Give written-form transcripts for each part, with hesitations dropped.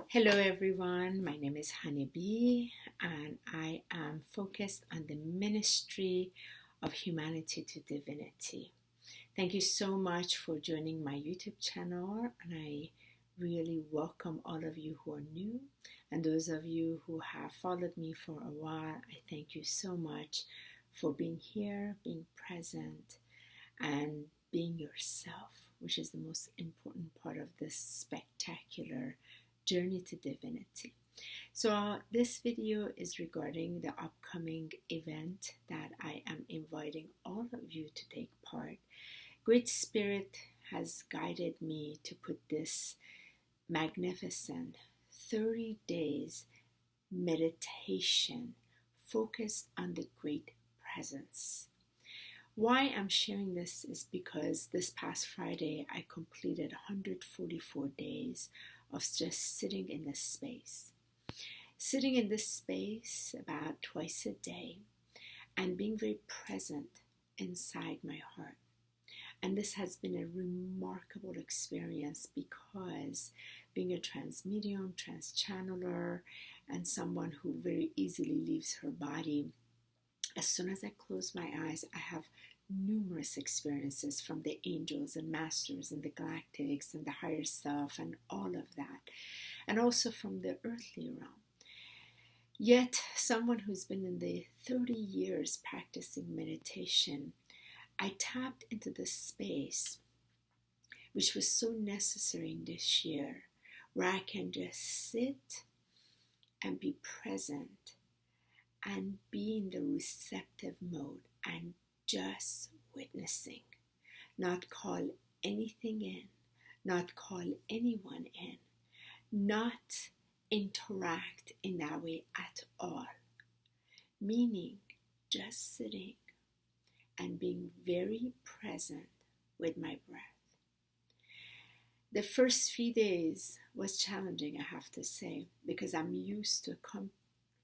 Hello everyone, my name is HoniB and I am focused on the ministry of Humanity to Divinity. Thank you so much for joining my YouTube channel, and I really welcome all of you who are new, and those of you who have followed me for a while. I thank you so much for being here, being present, and being yourself, which is the most important part of this spectacular journey to divinity. So this video is regarding the upcoming event that I am inviting all of you to take part. Great Spirit has guided me to put this magnificent 30 days meditation focused on the Great Presence. Why I'm sharing this is because this past Friday I completed 144 days of just sitting in this space. Sitting in this space about twice a day and being very present inside my heart. And this has been a remarkable experience because being a TransMedium TransChanneler and someone who very easily leaves her body, as soon as I close my eyes, I have numerous experiences from the angels and masters and the galactics and the higher self and all of that, and also from the earthly realm. Yet, someone who's been in the 30 years practicing meditation, I tapped into this space, which was so necessary in this year, where I can just sit and be present and be in the receptive mode and just witnessing, not call anything in, not call anyone in, not interact in that way at all, meaning just sitting and being very present with my breath. The first few days was challenging, I have to say, because I'm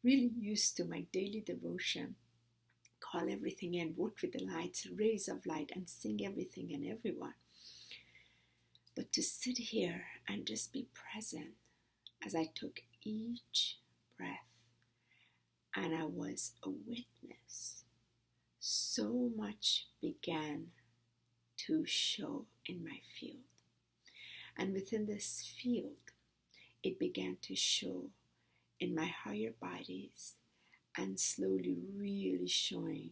really used to my daily devotion, call everything in, work with the lights, rays of light, and sing everything and everyone. But to sit here and just be present as I took each breath and I was a witness, so much began to show in my field. And within this field, it began to show in my higher bodies and slowly really showing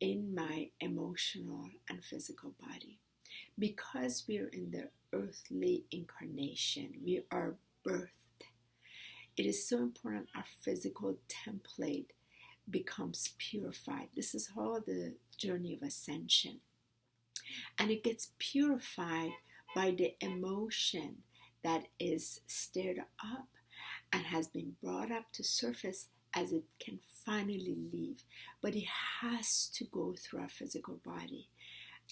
in my emotional and physical body. Because we're in the earthly incarnation, we are birthed. It is so important our physical template becomes purified. This is all the journey of ascension. And it gets purified by the emotion that is stirred up and has been brought up to surface as it can finally leave. But it has to go through our physical body.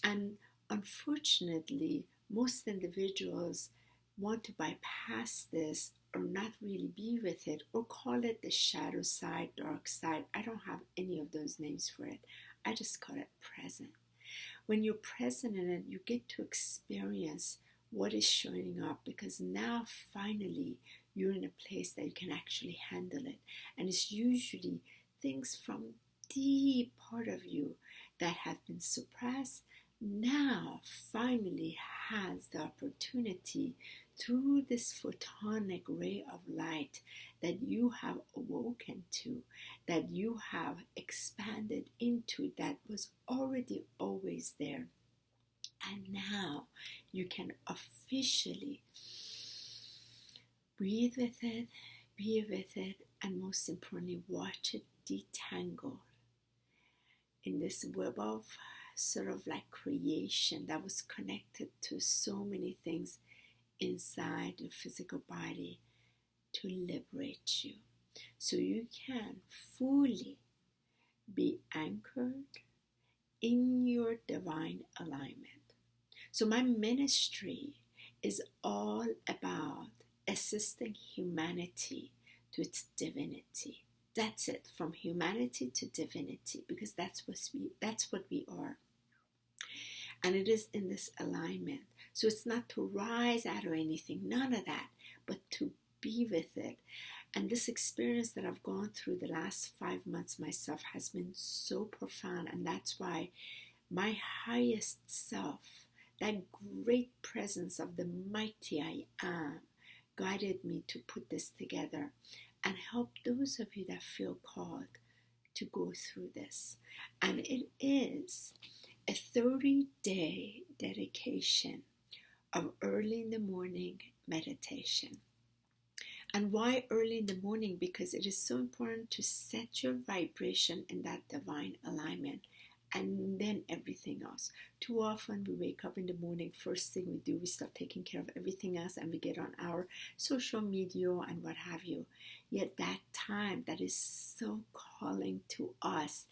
And unfortunately, most individuals want to bypass this or not really be with it, or call it the shadow side, dark side. I don't have any of those names for it. I just call it present. When you're present in it, you get to experience what is showing up, because now finally you're in a place that you can actually handle it. And it's usually things from deep part of you that have been suppressed now finally has the opportunity through this photonic ray of light that you have awoken to, that you have expanded into, that was already always there. And now you can officially breathe with it, be with it, and most importantly, watch it detangle in this web of sort of like creation that was connected to so many things inside the physical body to liberate you, so you can fully be anchored in your divine alignment. So my ministry is all about assisting humanity to its divinity. That's it, from humanity to divinity, because that's what we are. And it is in this alignment. So it's not to rise out of anything, none of that, but to be with it. And this experience that I've gone through the last 5 months myself has been so profound. And that's why my highest self, that great presence of the mighty I am, guided me to put this together and help those of you that feel called to go through this. And it is a 30-day dedication of early in the morning meditation. And why early in the morning? Because it is so important to set your vibration in that divine alignment, and then everything else. Too often we wake up in the morning, first thing we do, we start taking care of everything else, and we get on our social media and what have you. Yet that time that is so calling to us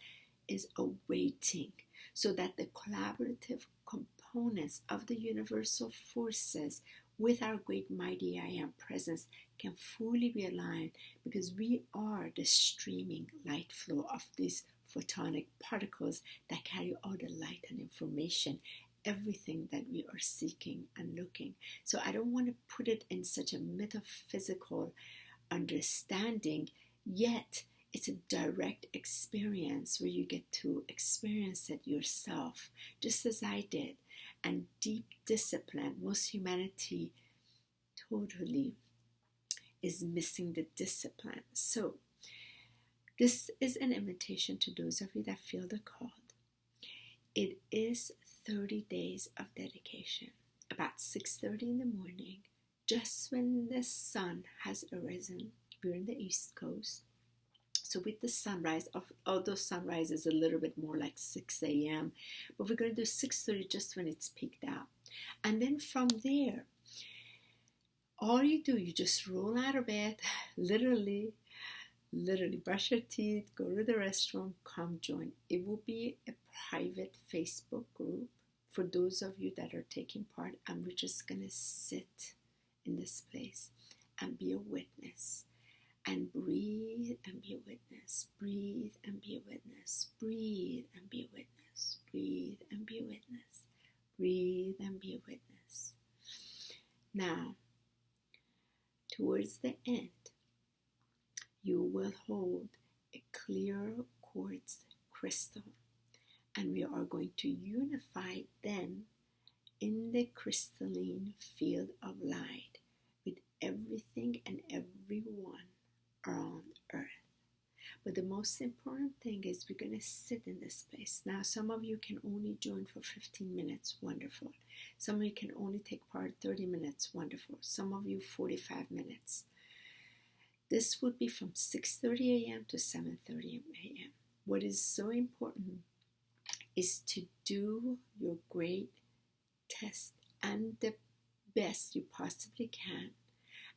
is awaiting, so that the collaborative components of the universal forces with our great mighty I am presence can fully be aligned, because we are the streaming light flow of these photonic particles that carry all the light and information, everything that we are seeking and looking. So I don't want to put it in such a metaphysical understanding, yet it's a direct experience where you get to experience it yourself, just as I did. And deep discipline, most humanity totally is missing the discipline. So this is an invitation to those of you that feel the call. It is 30 days of dedication, about 6:30 in the morning, just when the sun has arisen. We're in the East Coast. So with the sunrise, although sunrise is a little bit more like 6 a.m., but we're going to do 6:30 just when it's peaked out. And then from there, all you do, you just roll out of bed, literally brush your teeth, go to the restroom, come join. It will be a private Facebook group for those of you that are taking part, and we're just going to sit in this place and be a witness. And breathe and be a witness. Breathe and be a witness. Breathe and be a witness. Breathe and be a witness. Breathe and be a witness. Now, towards the end, you will hold a clear quartz crystal, and we are going to unify then in the crystalline field of light with everything and everyone around earth. But the most important thing is we're going to sit in this place. Now, some of you can only join for 15 minutes. Wonderful. Some of you can only take part 30 minutes. Wonderful. Some of you 45 minutes. This would be from 6:30 a.m. to 7:30 a.m. What is so important is to do your great test and the best you possibly can.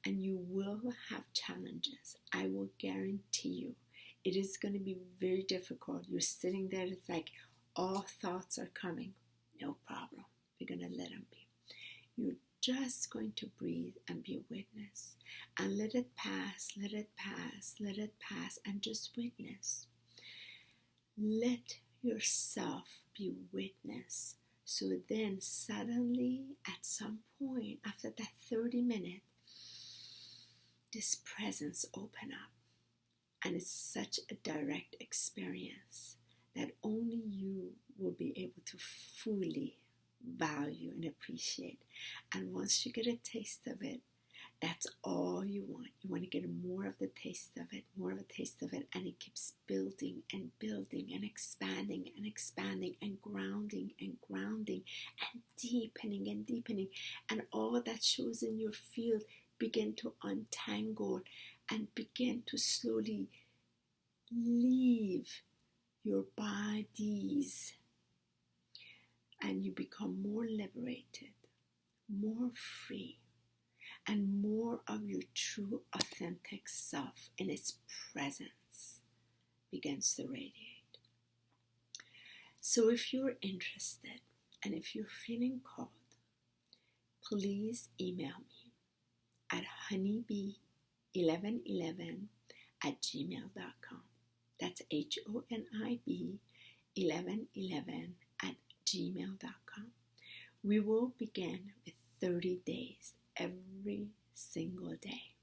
And you will have challenges. I will guarantee you. It is going to be very difficult. You're sitting there, it's like all thoughts are coming. No problem. We're going to let them be. You're just going to breathe and be a witness. And let it pass, let it pass, let it pass, and just witness. Let yourself be witness. So then suddenly, at some point, after that 30 minutes, this presence open up, and it's such a direct experience that only you will be able to fully value and appreciate. And once you get a taste of it, that's all you want. You want to get more of the taste of it, more of a taste of it, and it keeps building and building and expanding and expanding and grounding and grounding and deepening and deepening, and all that shows in your field begin to untangle and begin to slowly leave your bodies, and you become more liberated, more free, and more of your true authentic self in its presence begins to radiate. So if you're interested and if you're feeling called, please email me at honib1111@gmail.com. That's HONIB 1111@gmail.com. We will begin with 30 days every single day.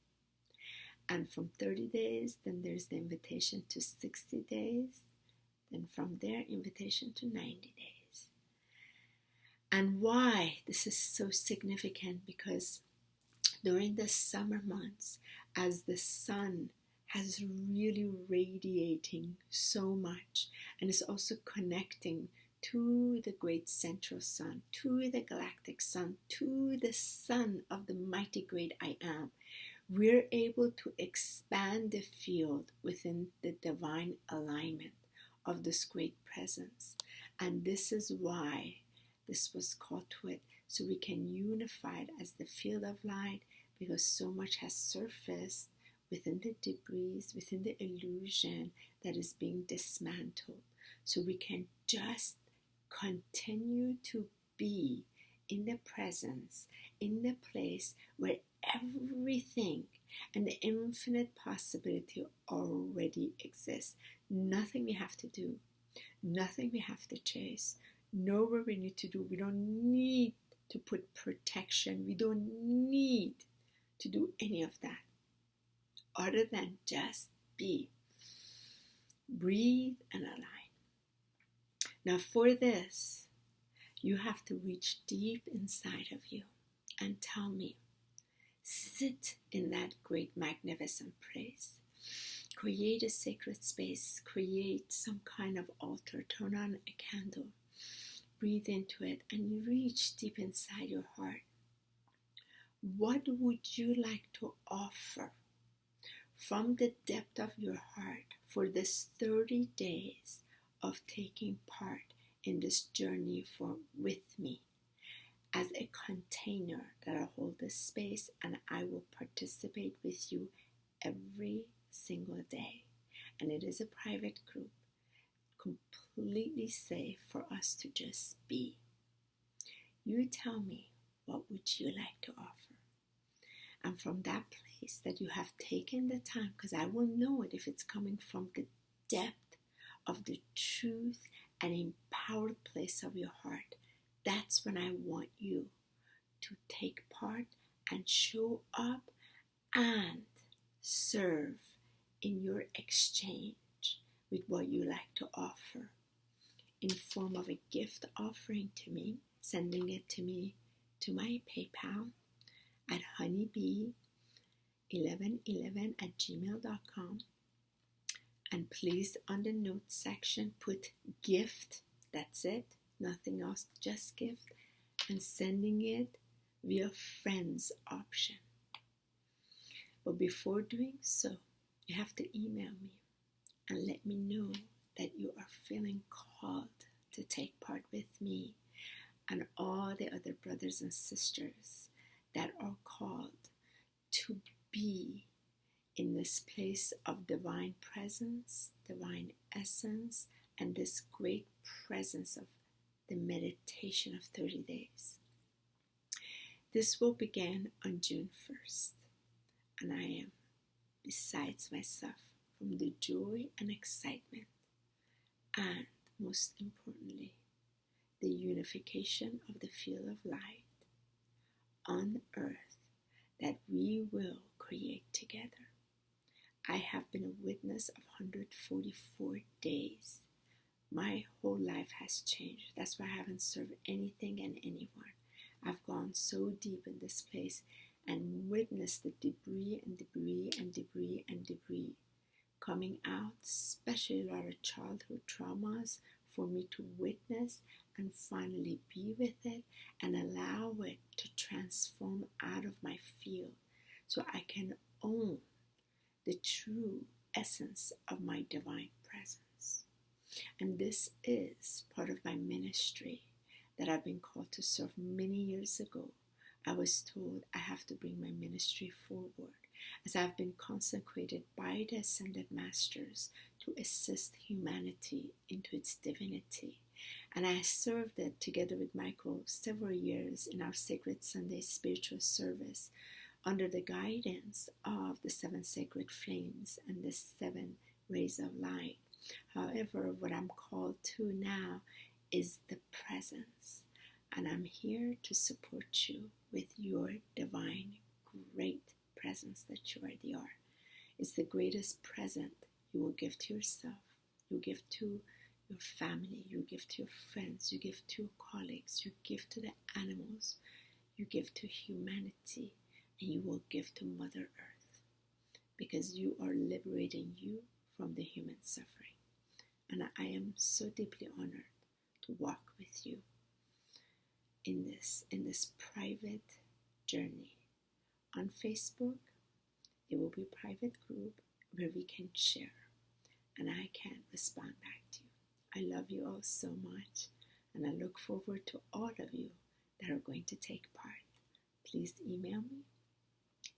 And from 30 days, then there's the invitation to 60 days. Then from there, invitation to 90 days. And why this is so significant, because during the summer months, as the sun has really radiating so much, and is also connecting to the great central sun, to the galactic sun, to the sun of the mighty great I am, we're able to expand the field within the divine alignment of this great presence. And this is why this was called to it, so we can unify it as the field of light, because so much has surfaced within the debris, within the illusion that is being dismantled. So we can just continue to be in the presence, in the place where everything and the infinite possibility already exists. Nothing we have to do, nothing we have to chase, nowhere we need to do. We don't need to put protection. We don't need to do any of that other than just be. Breathe and align. Now for this, you have to reach deep inside of you and tell me, sit in that great magnificent place. Create a sacred space. Create some kind of altar. Turn on a candle. Breathe into it and reach deep inside your heart. What would you like to offer from the depth of your heart for this 30 days of taking part in this journey with me, as a container that I hold this space, and I will participate with you every single day. And it is a private group, completely safe for us to just be. You tell me, what would you like to offer? And from that place that you have taken the time, because I will know it if it's coming from the depth of the truth and empowered place of your heart, that's when I want you to take part and show up and serve in your exchange with what you like to offer in form of a gift offering to me, sending it to me to my PayPal at honeyb1111@gmail.com. And please, on the notes section, put gift. That's it. Nothing else, just gift. And sending it via friends option. But before doing so, you have to email me and let me know that you are feeling called to take part with me and all the other brothers and sisters that are called to be in this place of divine presence, divine essence, and this great presence of the meditation of 30 days. This will begin on June 1st, and I am besides myself from the joy and excitement, and most importantly, the unification of the field of light on earth that we will create together. I have been a witness of 144 days. My whole life has changed. That's why I haven't served anything and anyone. I've gone so deep in this place and witnessed the debris and debris and debris and debris coming out, especially a lot of childhood traumas, for me to witness and finally be with it and allow it to transform out of my field so I can own the true essence of my divine presence. And this is part of my ministry that I've been called to serve many years ago. I was told I have to bring my ministry forward as I've been consecrated by the Ascended Masters to assist humanity into its divinity. And I served it together with Michael several years in our Sacred Sunday spiritual service under the guidance of the 7 sacred flames and the 7 rays of light. However, what I'm called to now is the presence, and I'm here to support you with your divine, great presence that you already are. It's the greatest present you will give to yourself, you give to your family, you give to your friends, you give to your colleagues, you give to the animals, you give to humanity, and you will give to Mother Earth, because you are liberating you from the human suffering. And I am so deeply honored to walk with you in this private journey. On Facebook, there will be a private group where we can share, and I can respond back to you. I love you all so much, and I look forward to all of you that are going to take part. Please email me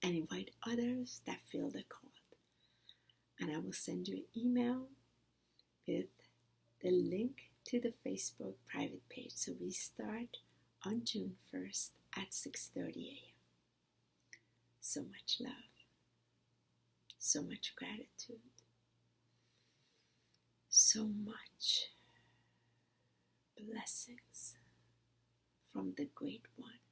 and invite others that feel the call. And I will send you an email with the link to the Facebook private page. So we start on June 1st at 6:30 a.m. So much love, so much gratitude, so much blessings from the Great One.